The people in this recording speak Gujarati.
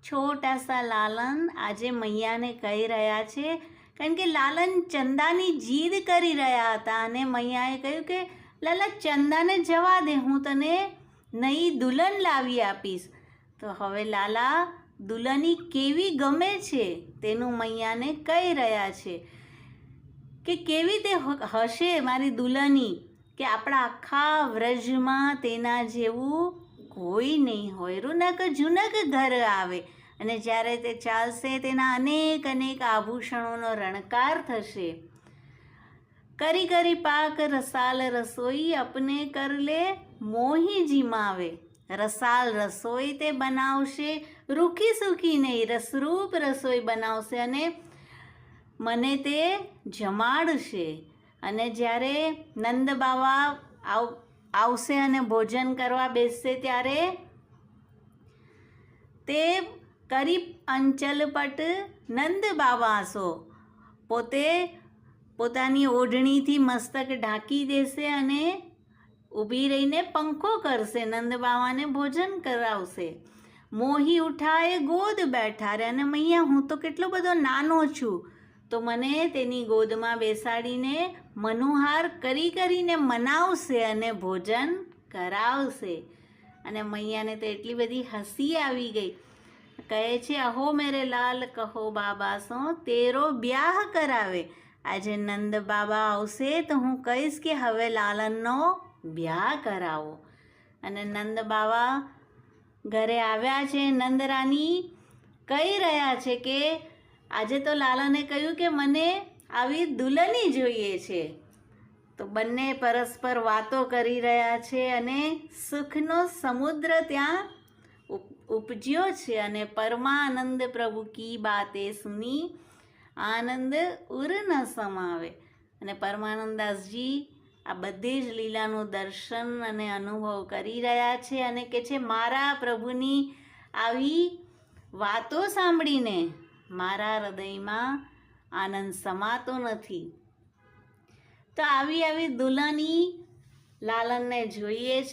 छोटा सा लालन આજે મૈયાને કહી રહ્યા છે, કારણ કે લાલન ચંદાની જીદ કરી રહ્યા હતા અને મૈયાએ કહ્યું કે લાલા ચંદાને જવા દે, હું તને નવી દુલ્હન લાવી આપીશ. તો હવે લાલા દુલ્હની કેવી ગમે છે તેનું મૈયાને કહી રહ્યા છે કે કેવી તે હશે મારી દુલ્હની કે આપણા આખા વ્રજમાં તેના જેવું કોઈ નહીં હોય. રૂનક જુનક ઘર આવે અને જ્યારે તે ચાલશે તેના અનેક અનેક આભૂષણોનો રણકાર થશે. કરી કરી પાક રસાલ રસોઈ અપને કર લે મોહી જીમાવે. રસાલ રસોઈ તે બનાવશે, રૂખી સૂખી નહીં, રસરૂપ રસોઈ બનાવશે અને મને તે જમાડશે. અને જ્યારે નંદ બાવા આવશે અને ભોજન કરવા બેસશે ત્યારે તે કરી અંચલપટ નંદ બાવાસો પોતે પોતાની ઓઢણીથી મસ્તક ઢાંકી દેશે અને ઊભી રહીને પંખો કરશે, નંદ બાવાને ભોજન કરાવશે. મોહી ઉઠાએ ગોદ બેઠા રે, અને મૈયા હું તો કેટલો બધો નાનો છું, તો મને તેની ગોદમાં બેસાડીને મનોહાર કરીને મનાવશે અને ભોજન કરાવશે. અને મૈયાને તો એટલી બધી હસી આવી ગઈ. કહે છે અહો મેરે લાલ કહો બાબા સો તેરો બ્યાહ કરાવે. આજે નંદ બાબા આવશે તો હું કહીશ કે હવે લાલનનો બ્યાહ કરાવો. અને નંદ બાબા ઘરે આવ્યા છે. નંદરાની કહી રહ્યા છે કે આજે તો લાલને કહ્યું કે મને આવી દુલ્હની જોઈએ છે. તો બંને પરસ્પર વાતો કરી રહ્યા છે અને સુખનો સમુદ્ર ત્યાં ઉપજ્યો છે. અને પરમાનંદ પ્રભુ કી બાતે સુની આનંદ ઉર ન સમાવે. અને પરમાનંદાસજી આ બધી જ લીલાનું દર્શન અને અનુભવ કરી રહ્યા છે અને કે છે મારા પ્રભુની આવી વાતો સાંભળીને મારા હૃદયમાં આનંદ સમાતો નથી. તો આવી દુલ્હની લાલનને જોઈએ છે.